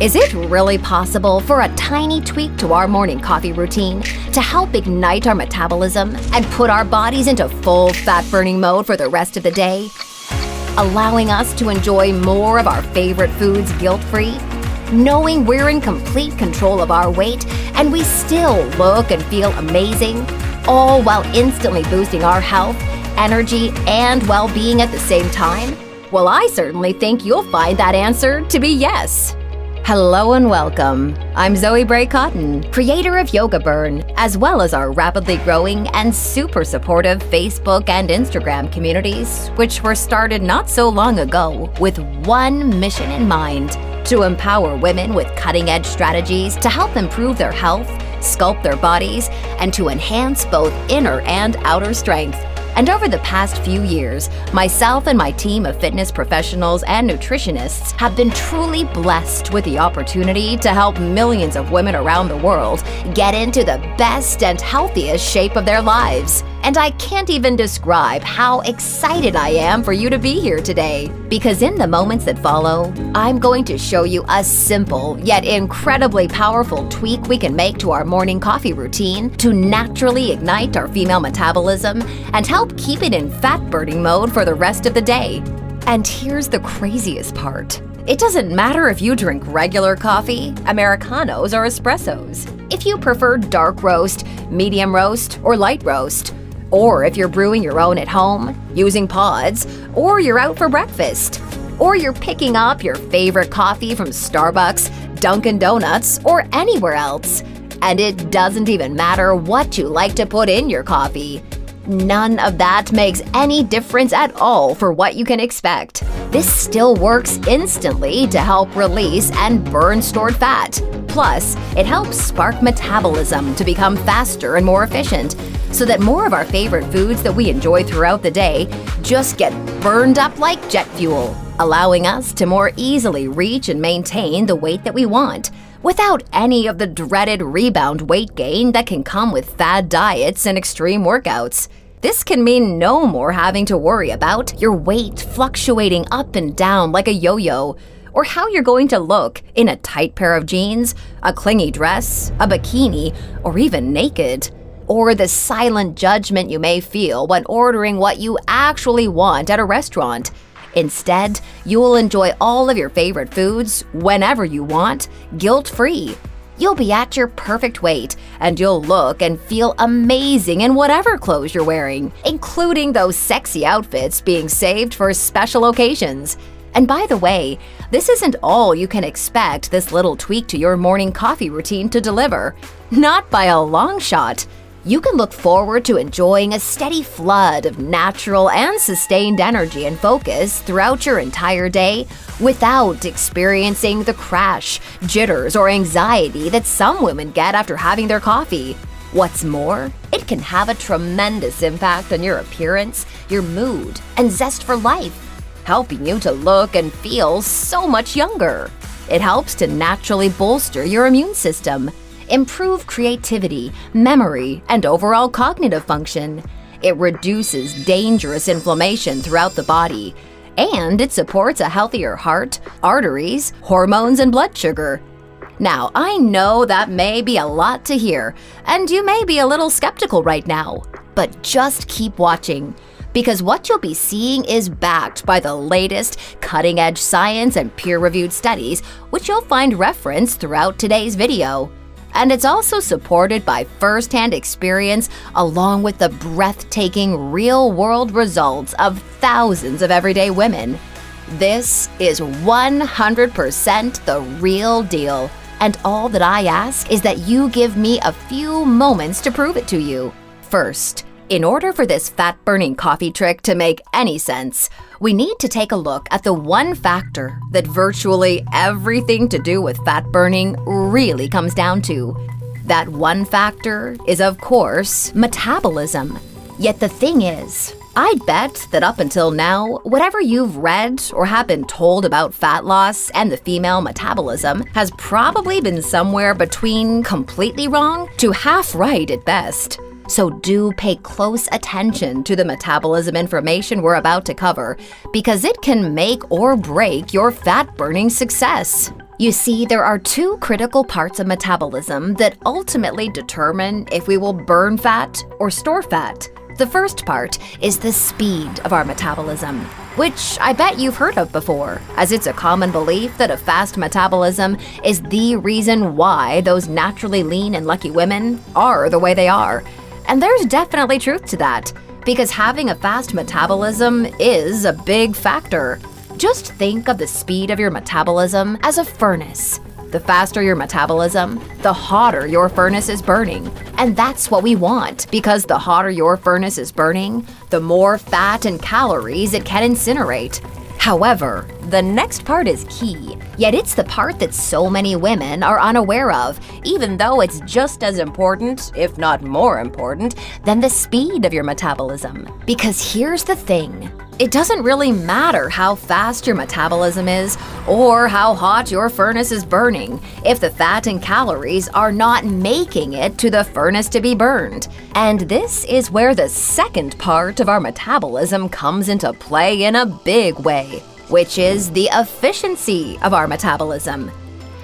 Is it really possible for a tiny tweak to our morning coffee routine to help ignite our metabolism and put our bodies into full fat-burning mode for the rest of the day, allowing us to enjoy more of our favorite foods guilt-free, knowing we're in complete control of our weight and we still look and feel amazing, all while instantly boosting our health, energy, and well-being at the same time? Well, I certainly think you'll find that answer to be yes. Hello and welcome. I'm Zoe Bray Cotton, creator of Yoga Burn, as well as our rapidly growing and super supportive Facebook and Instagram communities, which were started not so long ago with one mission in mind: to empower women with cutting-edge strategies to help improve their health, sculpt their bodies, and to enhance both inner and outer strength. And over the past few years, myself and my team of fitness professionals and nutritionists have been truly blessed with the opportunity to help millions of women around the world get into the best and healthiest shape of their lives. And I can't even describe how excited I am for you to be here today, because in the moments that follow, I'm going to show you a simple yet incredibly powerful tweak we can make to our morning coffee routine to naturally ignite our female metabolism and help keep it in fat-burning mode for the rest of the day. And here's the craziest part. It doesn't matter if you drink regular coffee, Americanos, or espressos. If you prefer dark roast, medium roast, or light roast, or if you're brewing your own at home, using pods, or you're out for breakfast, or you're picking up your favorite coffee from Starbucks, Dunkin' Donuts, or anywhere else. And it doesn't even matter what you like to put in your coffee. None of that makes any difference at all for what you can expect. This still works instantly to help release and burn stored fat. Plus, it helps spark metabolism to become faster and more efficient, so that more of our favorite foods that we enjoy throughout the day just get burned up like jet fuel, allowing us to more easily reach and maintain the weight that we want, without any of the dreaded rebound weight gain that can come with fad diets and extreme workouts. This can mean no more having to worry about your weight fluctuating up and down like a yo-yo, or how you're going to look in a tight pair of jeans, a clingy dress, a bikini, or even naked, or the silent judgment you may feel when ordering what you actually want at a restaurant. Instead, you'll enjoy all of your favorite foods whenever you want, guilt-free. You'll be at your perfect weight, and you'll look and feel amazing in whatever clothes you're wearing, including those sexy outfits being saved for special occasions. And by the way, this isn't all you can expect this little tweak to your morning coffee routine to deliver. Not by a long shot. You can look forward to enjoying a steady flood of natural and sustained energy and focus throughout your entire day without experiencing the crash, jitters, or anxiety that some women get after having their coffee. What's more, it can have a tremendous impact on your appearance, your mood, and zest for life, helping you to look and feel so much younger. It helps to naturally bolster your immune system, improve creativity, memory, and overall cognitive function. It reduces dangerous inflammation throughout the body, and it supports a healthier heart, arteries, hormones, and blood sugar. Now, I know that may be a lot to hear, and you may be a little skeptical right now, but just keep watching, because what you'll be seeing is backed by the latest cutting-edge science and peer-reviewed studies, which you'll find referenced throughout today's video. And it's also supported by first-hand experience along with the breathtaking real-world results of thousands of everyday women. This is 100% the real deal, and all that I ask is that you give me a few moments to prove it to you. First, in order for this fat-burning coffee trick to make any sense, we need to take a look at the one factor that virtually everything to do with fat burning really comes down to. That one factor is, of course, metabolism. Yet the thing is, I'd bet that up until now, whatever you've read or have been told about fat loss and the female metabolism has probably been somewhere between completely wrong to half right at best. So do pay close attention to the metabolism information we're about to cover, because it can make or break your fat-burning success. You see, there are two critical parts of metabolism that ultimately determine if we will burn fat or store fat. The first part is the speed of our metabolism, which I bet you've heard of before, as it's a common belief that a fast metabolism is the reason why those naturally lean and lucky women are the way they are. And there's definitely truth to that, because having a fast metabolism is a big factor. Just think of the speed of your metabolism as a furnace. The faster your metabolism, the hotter your furnace is burning. And that's what we want, because the hotter your furnace is burning, the more fat and calories it can incinerate. However, the next part is key, yet it's the part that so many women are unaware of, even though it's just as important, if not more important, than the speed of your metabolism. Because here's the thing. It doesn't really matter how fast your metabolism is or how hot your furnace is burning if the fat and calories are not making it to the furnace to be burned. And this is where the second part of our metabolism comes into play in a big way, which is the efficiency of our metabolism.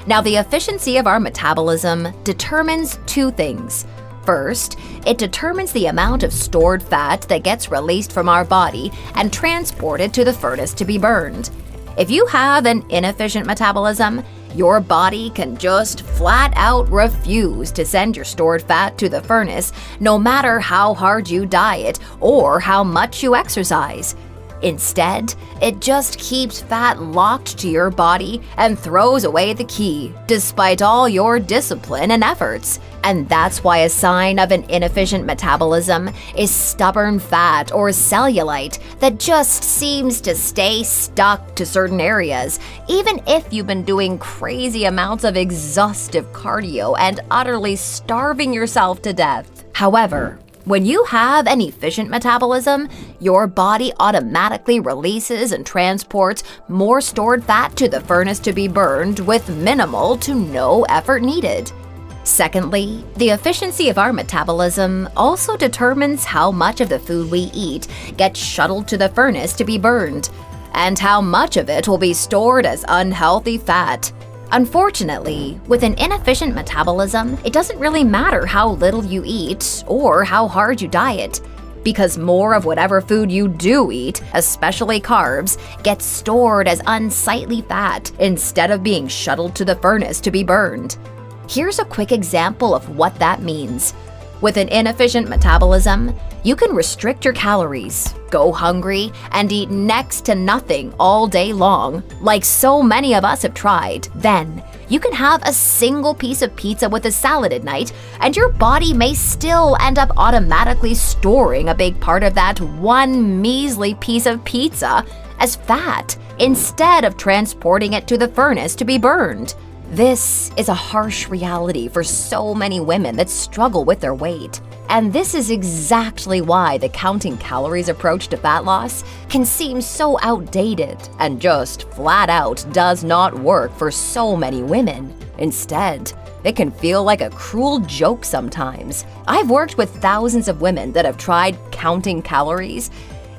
Now, the efficiency of our metabolism determines two things. First, it determines the amount of stored fat that gets released from our body and transported to the furnace to be burned. If you have an inefficient metabolism, your body can just flat out refuse to send your stored fat to the furnace, no matter how hard you diet or how much you exercise. Instead, it just keeps fat locked to your body and throws away the key, despite all your discipline and efforts. And that's why a sign of an inefficient metabolism is stubborn fat or cellulite that just seems to stay stuck to certain areas, even if you've been doing crazy amounts of exhaustive cardio and utterly starving yourself to death. However, when you have an efficient metabolism, your body automatically releases and transports more stored fat to the furnace to be burned with minimal to no effort needed. Secondly, the efficiency of our metabolism also determines how much of the food we eat gets shuttled to the furnace to be burned, and how much of it will be stored as unhealthy fat. Unfortunately, with an inefficient metabolism, it doesn't really matter how little you eat or how hard you diet, because more of whatever food you do eat, especially carbs, gets stored as unsightly fat instead of being shuttled to the furnace to be burned. Here's a quick example of what that means. With an inefficient metabolism, you can restrict your calories, go hungry, and eat next to nothing all day long, like so many of us have tried. Then, you can have a single piece of pizza with a salad at night, and your body may still end up automatically storing a big part of that one measly piece of pizza as fat, instead of transporting it to the furnace to be burned. This is a harsh reality for so many women that struggle with their weight. And this is exactly why the counting calories approach to fat loss can seem so outdated and just flat out does not work for so many women. Instead, it can feel like a cruel joke sometimes. I've worked with thousands of women that have tried counting calories,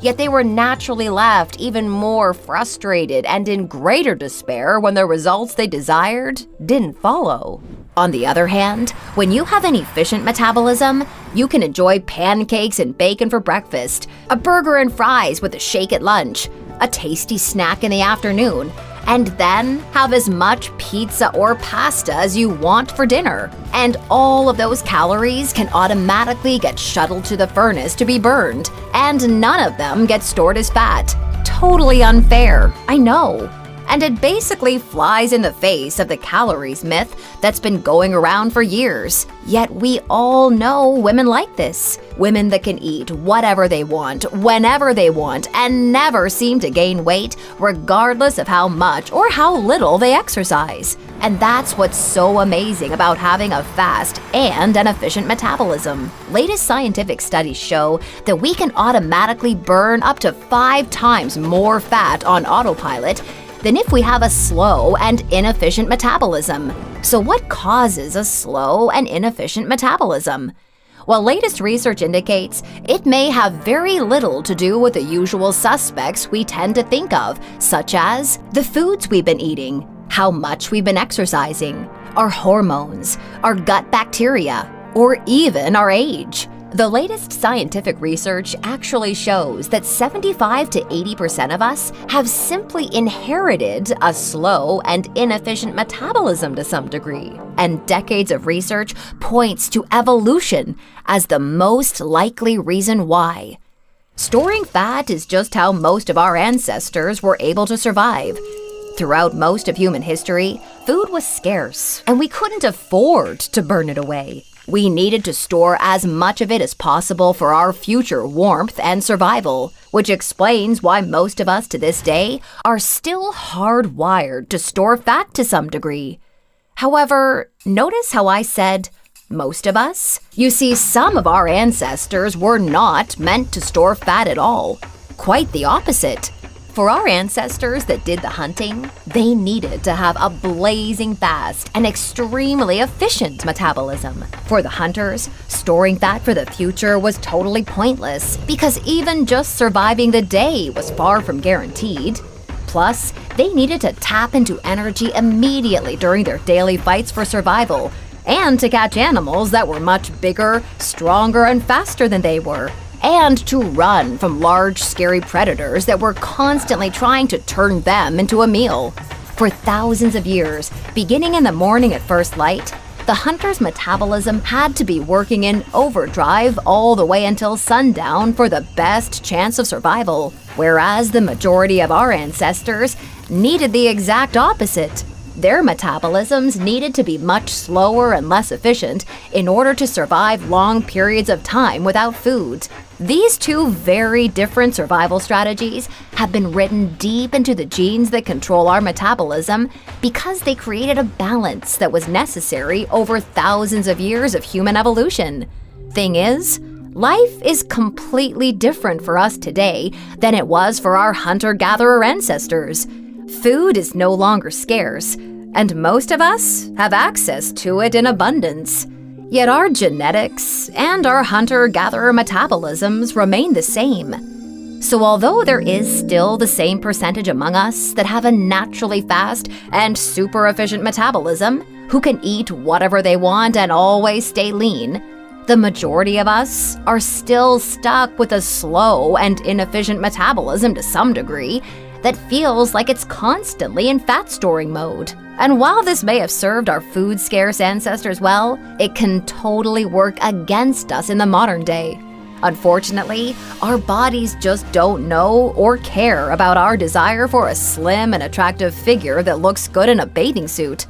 yet they were naturally left even more frustrated and in greater despair when the results they desired didn't follow. On the other hand, when you have an efficient metabolism, you can enjoy pancakes and bacon for breakfast, a burger and fries with a shake at lunch, a tasty snack in the afternoon, and then have as much pizza or pasta as you want for dinner. And all of those calories can automatically get shuttled to the furnace to be burned, and none of them get stored as fat. Totally unfair, I know. And it basically flies in the face of the calories myth that's been going around for years. Yet we all know women like this. Women that can eat whatever they want, whenever they want, and never seem to gain weight, regardless of how much or how little they exercise. And that's what's so amazing about having a fast and an efficient metabolism. Latest scientific studies show that we can automatically burn up to 5 times more fat on autopilot than if we have a slow and inefficient metabolism. So what causes a slow and inefficient metabolism? Well, latest research indicates it may have very little to do with the usual suspects we tend to think of, such as the foods we've been eating, how much we've been exercising, our hormones, our gut bacteria, or even our age. The latest scientific research actually shows that 75 to 80% of us have simply inherited a slow and inefficient metabolism to some degree. And decades of research points to evolution as the most likely reason why. Storing fat is just how most of our ancestors were able to survive. Throughout most of human history, food was scarce, and we couldn't afford to burn it away. We needed to store as much of it as possible for our future warmth and survival, which explains why most of us to this day are still hardwired to store fat to some degree. However, notice how I said most of us? You see, some of our ancestors were not meant to store fat at all. Quite the opposite. For our ancestors that did the hunting, they needed to have a blazing fast and extremely efficient metabolism. For the hunters, storing fat for the future was totally pointless because even just surviving the day was far from guaranteed. Plus, they needed to tap into energy immediately during their daily fights for survival and to catch animals that were much bigger, stronger, and faster than they were, and to run from large, scary predators that were constantly trying to turn them into a meal. For thousands of years, beginning in the morning at first light, the hunter's metabolism had to be working in overdrive all the way until sundown for the best chance of survival, whereas the majority of our ancestors needed the exact opposite. Their metabolisms needed to be much slower and less efficient in order to survive long periods of time without food. These two very different survival strategies have been written deep into the genes that control our metabolism because they created a balance that was necessary over thousands of years of human evolution. Thing is, life is completely different for us today than it was for our hunter-gatherer ancestors. Food is no longer scarce, and most of us have access to it in abundance. Yet our genetics and our hunter-gatherer metabolisms remain the same. So although there is still the same percentage among us that have a naturally fast and super efficient metabolism, who can eat whatever they want and always stay lean, the majority of us are still stuck with a slow and inefficient metabolism to some degree that feels like it's constantly in fat-storing mode. And while this may have served our food-scarce ancestors well, it can totally work against us in the modern day. Unfortunately, our bodies just don't know or care about our desire for a slim and attractive figure that looks good in a bathing suit.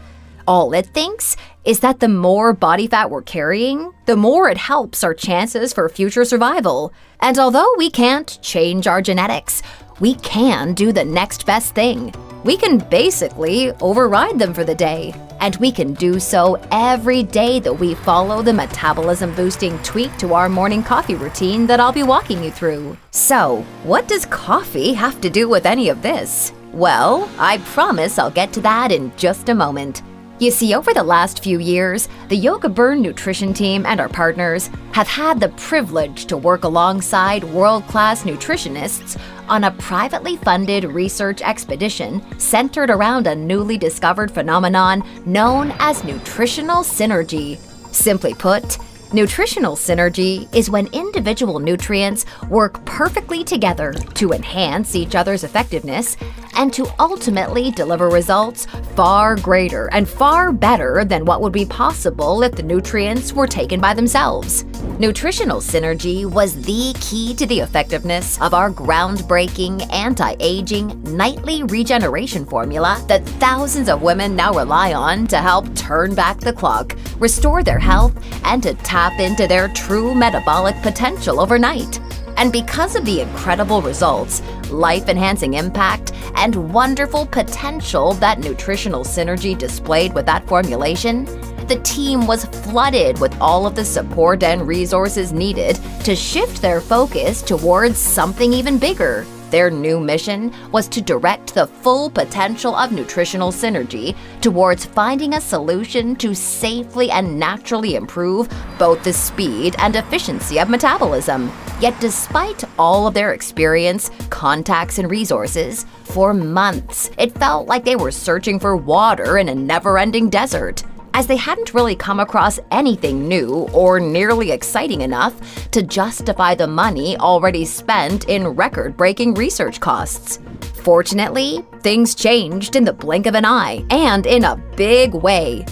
All it thinks is that the more body fat we're carrying, the more it helps our chances for future survival. And although we can't change our genetics, we can do the next best thing. We can basically override them for the day. And we can do so every day that we follow the metabolism-boosting tweak to our morning coffee routine that I'll be walking you through. So, what does coffee have to do with any of this? Well, I promise I'll get to that in just a moment. You see, over the last few years, the Yoga Burn nutrition team and our partners have had the privilege to work alongside world-class nutritionists on a privately funded research expedition centered around a newly discovered phenomenon known as nutritional synergy. Simply put, nutritional synergy is when individual nutrients work perfectly together to enhance each other's effectiveness and to ultimately deliver results far greater and far better than what would be possible if the nutrients were taken by themselves. Nutritional synergy was the key to the effectiveness of our groundbreaking anti-aging nightly regeneration formula that thousands of women now rely on to help turn back the clock, restore their health, and to tap into their true metabolic potential overnight. And because of the incredible results, life-enhancing impact, and wonderful potential that nutritional synergy displayed with that formulation, the team was flooded with all of the support and resources needed to shift their focus towards something even bigger. Their new mission was to direct the full potential of nutritional synergy towards finding a solution to safely and naturally improve both the speed and efficiency of metabolism. Yet despite all of their experience, contacts, and resources, for months, it felt like they were searching for water in a never-ending desert, as they hadn't really come across anything new or nearly exciting enough to justify the money already spent in record-breaking research costs. Fortunately, things changed in the blink of an eye, and in a big way.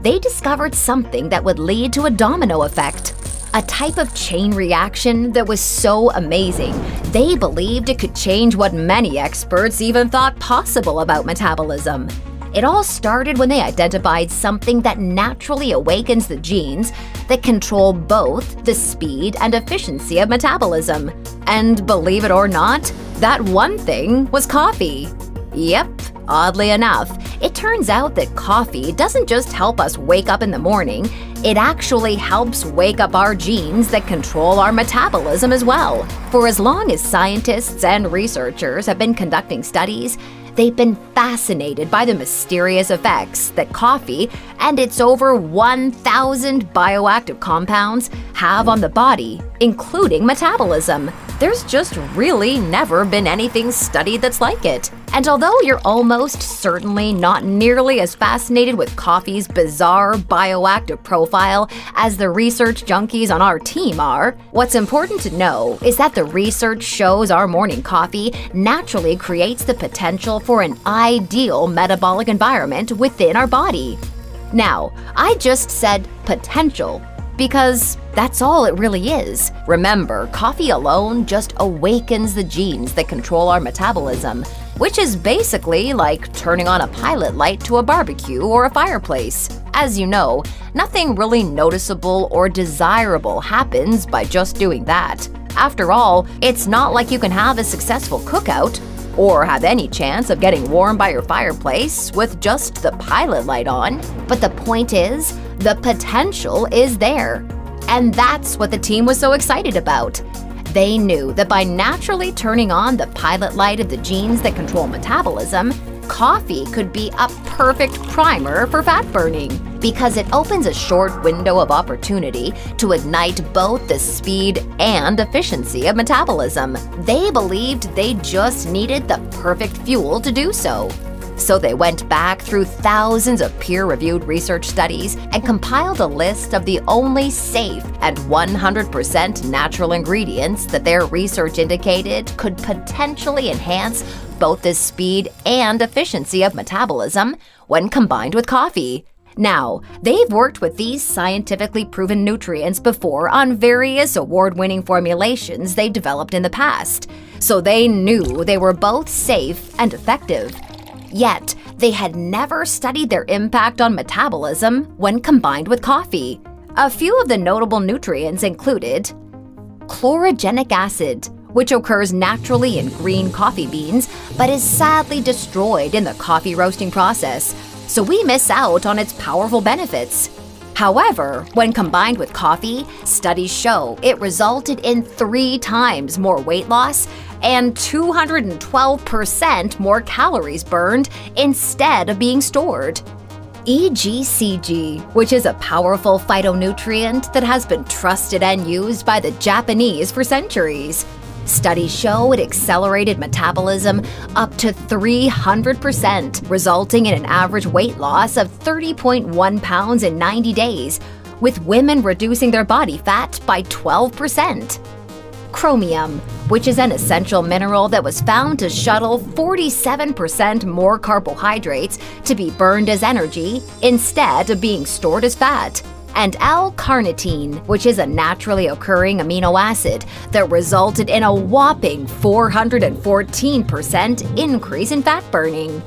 They discovered something that would lead to a domino effect. A type of chain reaction that was so amazing, they believed it could change what many experts even thought possible about metabolism. It all started when they identified something that naturally awakens the genes that control both the speed and efficiency of metabolism. And believe it or not, that one thing was coffee. Yep, oddly enough, it turns out that coffee doesn't just help us wake up in the morning, it actually helps wake up our genes that control our metabolism as well. For as long as scientists and researchers have been conducting studies, they've been fascinated by the mysterious effects that coffee and its over 1,000 bioactive compounds have on the body, including metabolism. There's just really never been anything studied that's like it. And although you're almost certainly not nearly as fascinated with coffee's bizarre bioactive profile as the research junkies on our team are, what's important to know is that the research shows our morning coffee naturally creates the potential for an ideal metabolic environment within our body. Now, I just said potential, because that's all it really is. Remember, coffee alone just awakens the genes that control our metabolism, which is basically like turning on a pilot light to a barbecue or a fireplace. As you know, nothing really noticeable or desirable happens by just doing that. After all, it's not like you can have a successful cookout or have any chance of getting warm by your fireplace with just the pilot light on. But the point is, the potential is there. And that's what the team was so excited about. They knew that by naturally turning on the pilot light of the genes that control metabolism, coffee could be a perfect primer for fat burning, because it opens a short window of opportunity to ignite both the speed and efficiency of metabolism. They believed they just needed the perfect fuel to do so. So they went back through thousands of peer-reviewed research studies and compiled a list of the only safe and 100% natural ingredients that their research indicated could potentially enhance both the speed and efficiency of metabolism when combined with coffee. Now, they've worked with these scientifically proven nutrients before on various award-winning formulations they developed in the past, so they knew they were both safe and effective. Yet, they had never studied their impact on metabolism when combined with coffee. A few of the notable nutrients included chlorogenic acid, which occurs naturally in green coffee beans but is sadly destroyed in the coffee roasting process, so we miss out on its powerful benefits. However, when combined with coffee, studies show it resulted in 3 times more weight loss and 212% more calories burned instead of being stored. EGCG, which is a powerful phytonutrient that has been trusted and used by the Japanese for centuries. Studies show it accelerated metabolism up to 300%, resulting in an average weight loss of 30.1 pounds in 90 days, with women reducing their body fat by 12%. Chromium, which is an essential mineral that was found to shuttle 47% more carbohydrates to be burned as energy instead of being stored as fat. And L-carnitine, which is a naturally occurring amino acid that resulted in a whopping 414% increase in fat burning.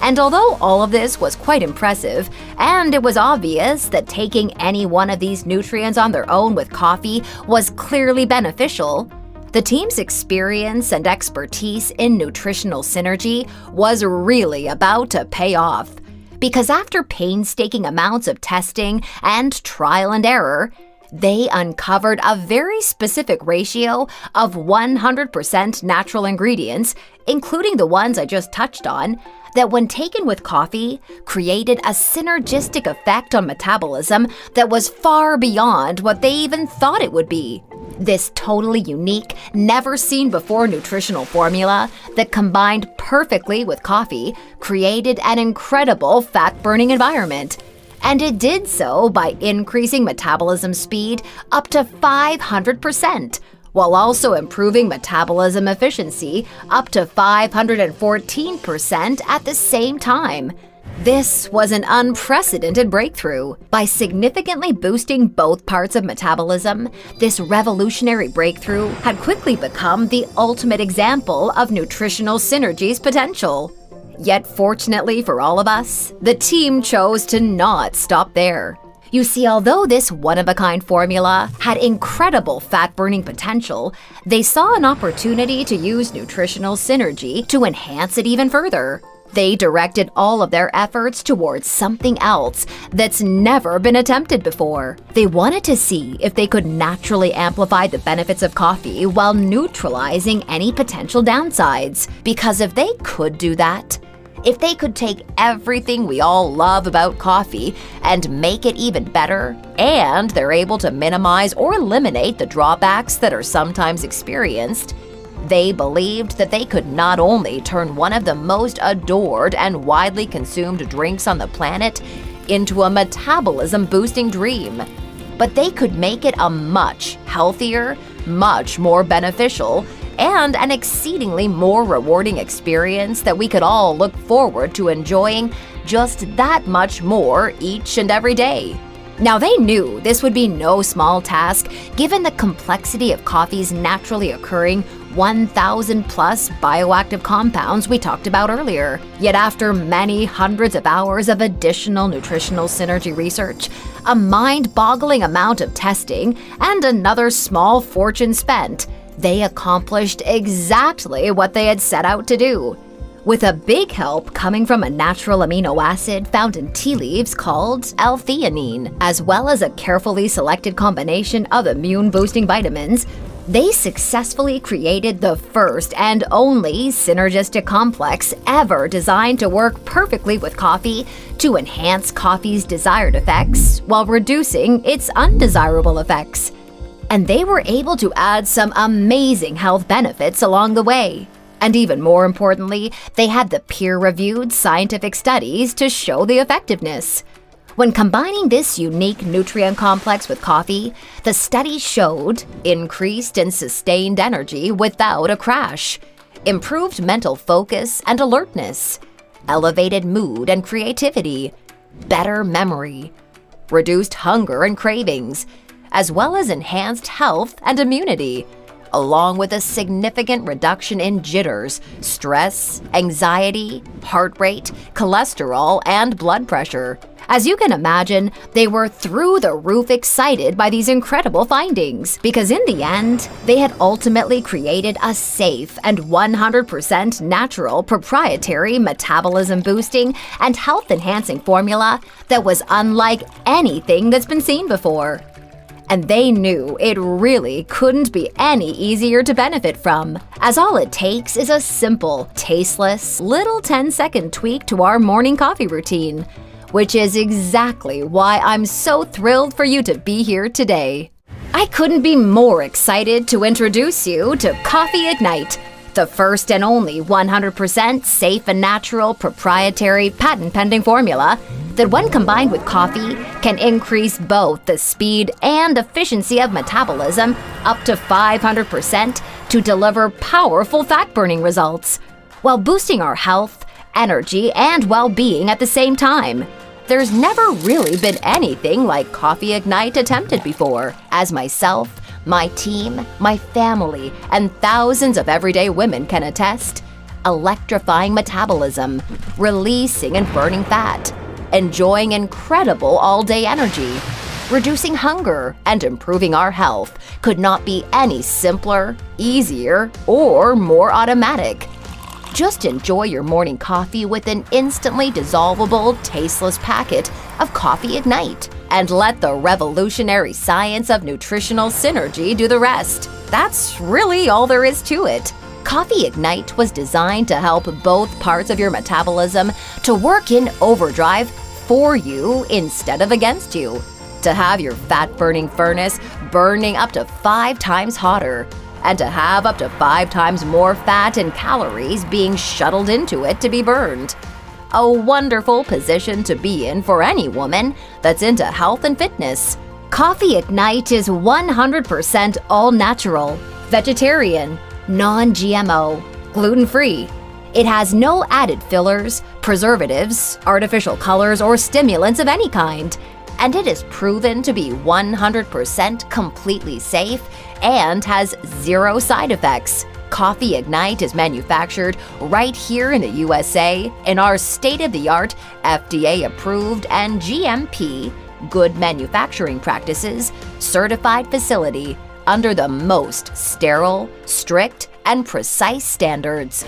And although all of this was quite impressive, and it was obvious that taking any one of these nutrients on their own with coffee was clearly beneficial, the team's experience and expertise in nutritional synergy was really about to pay off. Because after painstaking amounts of testing and trial and error, they uncovered a very specific ratio of 100% natural ingredients, including the ones I just touched on, that when taken with coffee, created a synergistic effect on metabolism that was far beyond what they even thought it would be. This totally unique, never-seen-before nutritional formula that combined perfectly with coffee created an incredible fat-burning environment. And it did so by increasing metabolism speed up to 500%, while also improving metabolism efficiency up to 514% at the same time. This was an unprecedented breakthrough. By significantly boosting both parts of metabolism, this revolutionary breakthrough had quickly become the ultimate example of nutritional synergy's potential. Yet fortunately for all of us, the team chose to not stop there. You see, although this one-of-a-kind formula had incredible fat-burning potential, they saw an opportunity to use nutritional synergy to enhance it even further. They directed all of their efforts towards something else that's never been attempted before. They wanted to see if they could naturally amplify the benefits of coffee while neutralizing any potential downsides. Because if they could do that, if they could take everything we all love about coffee and make it even better, and they're able to minimize or eliminate the drawbacks that are sometimes experienced, they believed that they could not only turn one of the most adored and widely consumed drinks on the planet into a metabolism-boosting dream, but they could make it a much healthier, much more beneficial, and an exceedingly more rewarding experience that we could all look forward to enjoying just that much more each and every day. Now, they knew this would be no small task given the complexity of coffee's naturally occurring 1,000-plus bioactive compounds we talked about earlier. Yet after many hundreds of hours of additional nutritional synergy research, a mind-boggling amount of testing, and another small fortune spent, they accomplished exactly what they had set out to do. With a big help coming from a natural amino acid found in tea leaves called L-theanine, as well as a carefully selected combination of immune-boosting vitamins, they successfully created the first and only synergistic complex ever designed to work perfectly with coffee to enhance coffee's desired effects while reducing its undesirable effects. And they were able to add some amazing health benefits along the way. And even more importantly, they had the peer-reviewed scientific studies to show the effectiveness. When combining this unique nutrient complex with coffee, the studies showed increased and sustained energy without a crash, improved mental focus and alertness, elevated mood and creativity, better memory, reduced hunger and cravings, as well as enhanced health and immunity, along with a significant reduction in jitters, stress, anxiety, heart rate, cholesterol, and blood pressure. As you can imagine, they were through the roof excited by these incredible findings, because in the end, they had ultimately created a safe and 100% natural proprietary metabolism-boosting and health-enhancing formula that was unlike anything that's been seen before. And they knew it really couldn't be any easier to benefit from, as all it takes is a simple, tasteless, little 10-second tweak to our morning coffee routine, which is exactly why I'm so thrilled for you to be here today. I couldn't be more excited to introduce you to Coffee Ignite, the first and only 100% safe and natural proprietary patent-pending formula that when combined with coffee can increase both the speed and efficiency of metabolism up to 500% to deliver powerful fat-burning results, while boosting our health, energy, and well-being at the same time. There's never really been anything like Coffee Ignite attempted before, as myself, my team, my family, and thousands of everyday women can attest. Electrifying metabolism, releasing and burning fat, enjoying incredible all-day energy, reducing hunger, and improving our health could not be any simpler, easier, or more automatic. Just enjoy your morning coffee with an instantly dissolvable, tasteless packet of Coffee Ignite, and let the revolutionary science of nutritional synergy do the rest. That's really all there is to it. Coffee Ignite was designed to help both parts of your metabolism to work in overdrive for you instead of against you, to to have your fat-burning furnace burning up to 5 times hotter, and to have up to 5 times more fat and calories being shuttled into it to be burned. A wonderful position to be in for any woman that's into health and fitness. Coffee Ignite is 100% all-natural, vegetarian, non-GMO, gluten-free. It has no added fillers, preservatives, artificial colors, or stimulants of any kind. And it is proven to be 100% completely safe and has 0 side effects. Coffee Ignite is manufactured right here in the USA in our state-of-the-art, FDA-approved and GMP, Good Manufacturing Practices, certified facility under the most sterile, strict, and precise standards.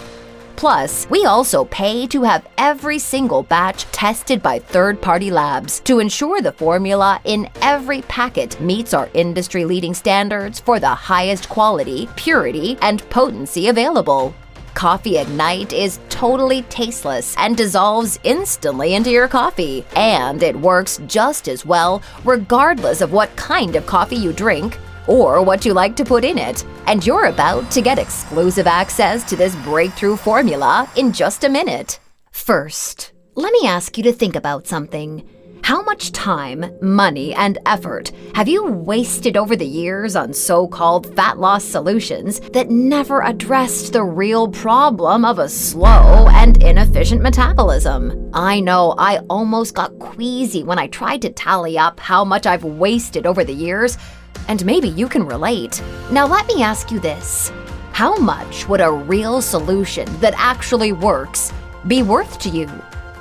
Plus, we also pay to have every single batch tested by third-party labs to ensure the formula in every packet meets our industry-leading standards for the highest quality, purity, and potency available. Coffee Ignite is totally tasteless and dissolves instantly into your coffee. And it works just as well regardless of what kind of coffee you drink or what you like to put in it. And you're about to get exclusive access to this breakthrough formula in just a minute. First, let me ask you to think about something. How much time, money, and effort have you wasted over the years on so-called fat loss solutions that never addressed the real problem of a slow and inefficient metabolism? I know I almost got queasy when I tried to tally up how much I've wasted over the years, and maybe you can relate. Now let me ask you this. How much would a real solution that actually works be worth to you?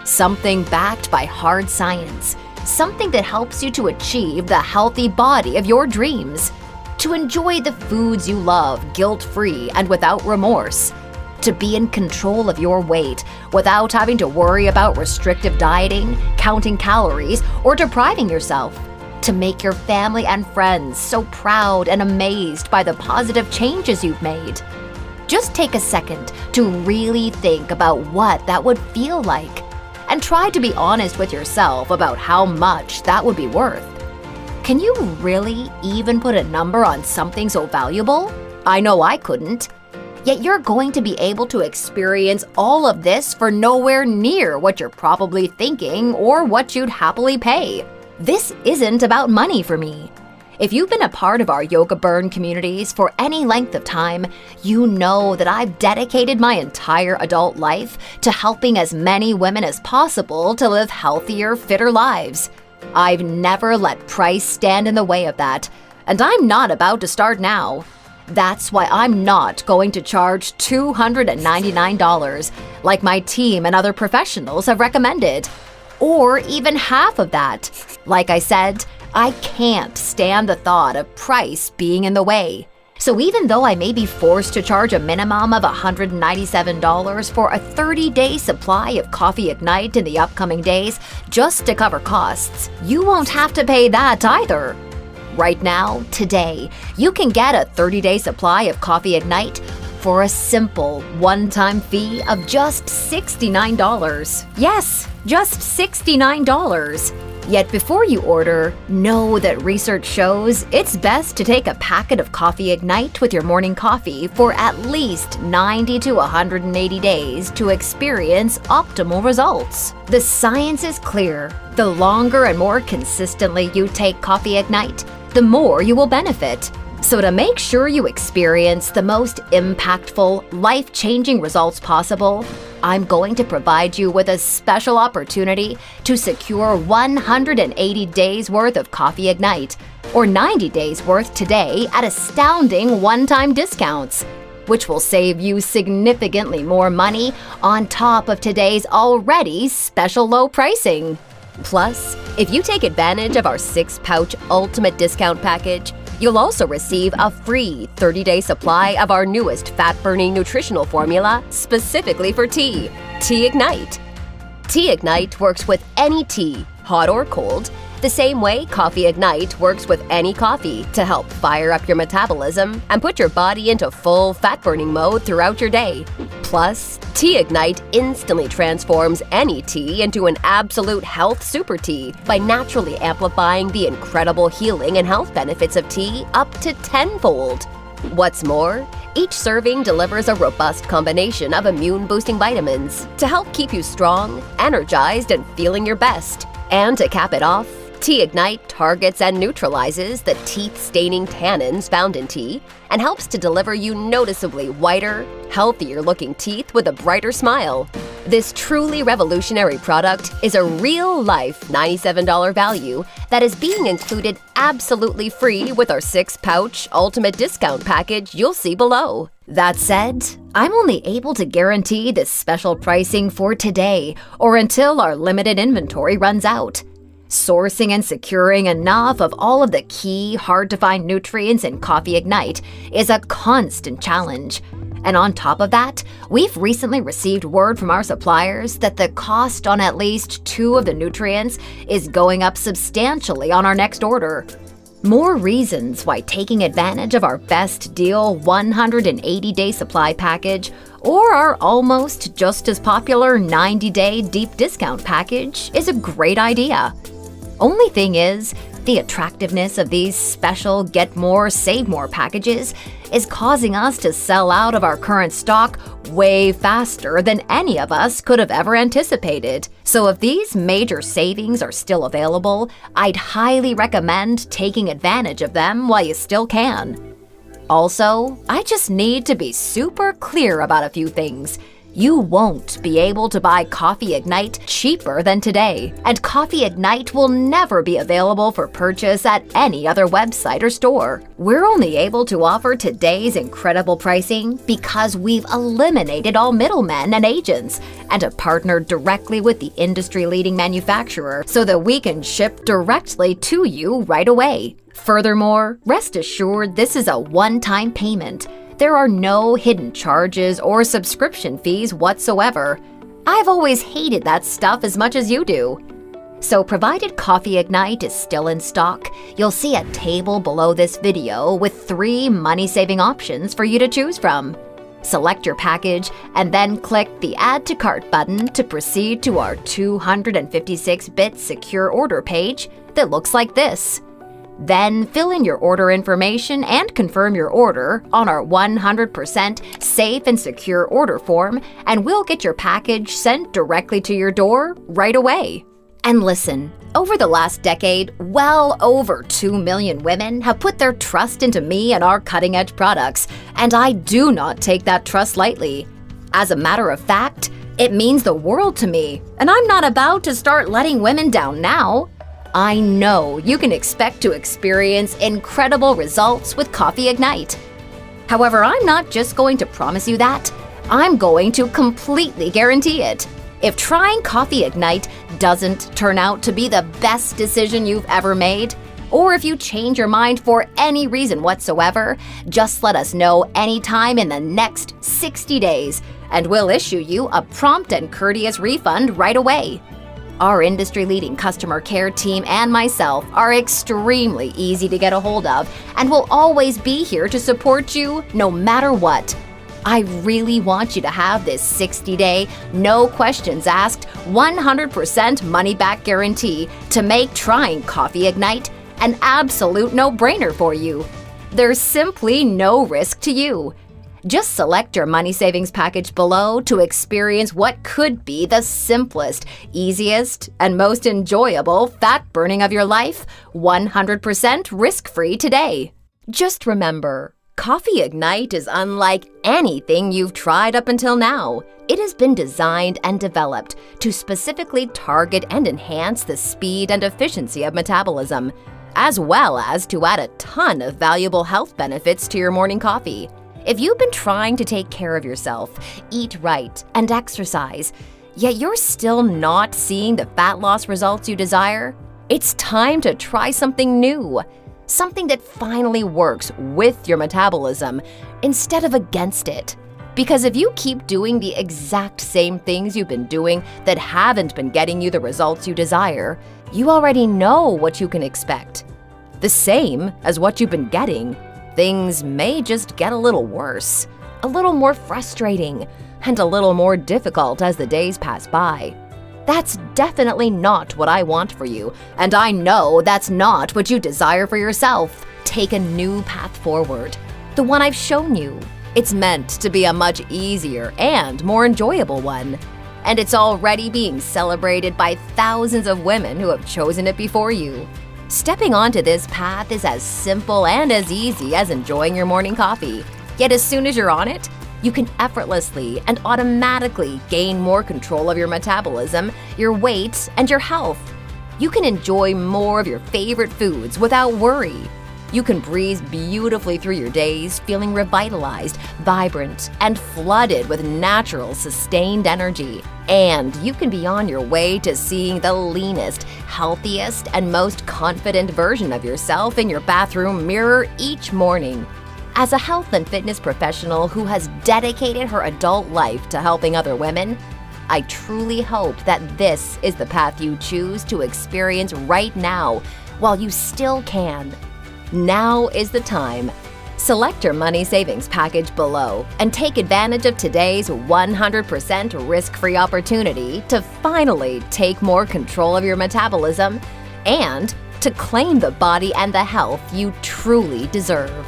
Something backed by hard science. Something that helps you to achieve the healthy body of your dreams. To enjoy the foods you love guilt-free and without remorse. To be in control of your weight without having to worry about restrictive dieting, counting calories, or depriving yourself. To make your family and friends so proud and amazed by the positive changes you've made. Just take a second to really think about what that would feel like, and try to be honest with yourself about how much that would be worth. Can you really even put a number on something so valuable? I know I couldn't. Yet you're going to be able to experience all of this for nowhere near what you're probably thinking or what you'd happily pay. This isn't about money for me. If you've been a part of our Yoga Burn communities for any length of time, you know that I've dedicated my entire adult life to helping as many women as possible to live healthier, fitter lives. I've never let price stand in the way of that, and I'm not about to start now. That's why I'm not going to charge $299 like my team and other professionals have recommended. Or even half of that. Like I said, I can't stand the thought of price being in the way. So even though I may be forced to charge a minimum of $197 for a 30-day supply of Coffee Ignite in the upcoming days just to cover costs, you won't have to pay that either. Right now, today, you can get a 30-day supply of Coffee Ignite for a simple one-time fee of just $69. Yes, just $69. Yet before you order, know that research shows it's best to take a packet of Coffee Ignite with your morning coffee for at least 90 to 180 days to experience optimal results. The science is clear. The longer and more consistently you take Coffee Ignite, the more you will benefit. So to make sure you experience the most impactful, life-changing results possible, I'm going to provide you with a special opportunity to secure 180 days worth of Coffee Ignite, or 90 days worth today at astounding one-time discounts, which will save you significantly more money on top of today's already special low pricing. Plus, if you take advantage of our 6-pouch Ultimate Discount Package, you'll also receive a free 30-day supply of our newest fat-burning nutritional formula specifically for tea, Tea Ignite. Tea Ignite works with any tea, hot or cold, the same way Coffee Ignite works with any coffee to help fire up your metabolism and put your body into full fat-burning mode throughout your day. Plus, Tea Ignite instantly transforms any tea into an absolute health super tea by naturally amplifying the incredible healing and health benefits of tea up to tenfold. What's more, each serving delivers a robust combination of immune-boosting vitamins to help keep you strong, energized, and feeling your best. And to cap it off, Tea Ignite targets and neutralizes the teeth-staining tannins found in tea and helps to deliver you noticeably whiter, healthier-looking teeth with a brighter smile. This truly revolutionary product is a real-life $97 value that is being included absolutely free with our 6-pouch ultimate discount package you'll see below. That said, I'm only able to guarantee this special pricing for today or until our limited inventory runs out. Sourcing and securing enough of all of the key, hard-to-find nutrients in Coffee Ignite is a constant challenge. And on top of that, we've recently received word from our suppliers that the cost on at least 2 of the nutrients is going up substantially on our next order. More reasons why taking advantage of our best deal 180-day supply package or our almost just as popular 90-day deep discount package is a great idea. Only thing is, the attractiveness of these special Get More, Save More packages is causing us to sell out of our current stock way faster than any of us could have ever anticipated. So if these major savings are still available, I'd highly recommend taking advantage of them while you still can. Also, I just need to be super clear about a few things. You won't be able to buy Coffee Ignite cheaper than today, and Coffee Ignite will never be available for purchase at any other website or store. We're only able to offer today's incredible pricing because we've eliminated all middlemen and agents and have partnered directly with the industry-leading manufacturer so that we can ship directly to you right away. Furthermore, rest assured this is a one-time payment. There are no hidden charges or subscription fees whatsoever. I've always hated that stuff as much as you do. So provided Coffee Ignite is still in stock, you'll see a table below this video with 3 money-saving options for you to choose from. Select your package and then click the Add to Cart button to proceed to our 256-bit secure order page that looks like this. Then fill in your order information and confirm your order on our 100% safe and secure order form, and we'll get your package sent directly to your door right away. And listen, over the last decade, well over 2 million women have put their trust into me and our cutting-edge products, and I do not take that trust lightly. As a matter of fact, it means the world to me, and I'm not about to start letting women down now. I know you can expect to experience incredible results with Coffee Ignite. However, I'm not just going to promise you that, I'm going to completely guarantee it. If trying Coffee Ignite doesn't turn out to be the best decision you've ever made, or if you change your mind for any reason whatsoever, just let us know anytime in the next 60 days, and we'll issue you a prompt and courteous refund right away. Our industry-leading customer care team and myself are extremely easy to get a hold of and will always be here to support you no matter what. I really want you to have this 60-day, no questions asked, 100% money-back guarantee to make trying Coffee Ignite an absolute no-brainer for you. There's simply no risk to you. Just select your money savings package below to experience what could be the simplest, easiest, and most enjoyable fat burning of your life, 100% risk-free today. Just remember, Coffee Ignite is unlike anything you've tried up until now. It has been designed and developed to specifically target and enhance the speed and efficiency of metabolism, as well as to add a ton of valuable health benefits to your morning coffee. If you've been trying to take care of yourself, eat right, and exercise, yet you're still not seeing the fat loss results you desire, it's time to try something new. Something that finally works with your metabolism instead of against it. Because if you keep doing the exact same things you've been doing that haven't been getting you the results you desire, you already know what you can expect. The same as what you've been getting, things may just get a little worse, a little more frustrating, and a little more difficult as the days pass by. That's definitely not what I want for you, and I know that's not what you desire for yourself. Take a new path forward, the one I've shown you. It's meant to be a much easier and more enjoyable one. And it's already being celebrated by thousands of women who have chosen it before you. Stepping onto this path is as simple and as easy as enjoying your morning coffee. Yet as soon as you're on it, you can effortlessly and automatically gain more control of your metabolism, your weight, and your health. You can enjoy more of your favorite foods without worry. You can breeze beautifully through your days, feeling revitalized, vibrant, and flooded with natural, sustained energy. And you can be on your way to seeing the leanest, healthiest, and most confident version of yourself in your bathroom mirror each morning. As a health and fitness professional who has dedicated her adult life to helping other women, I truly hope that this is the path you choose to experience right now while you still can. Now is the time. Select your money savings package below and take advantage of today's 100% risk-free opportunity to finally take more control of your metabolism and to claim the body and the health you truly deserve.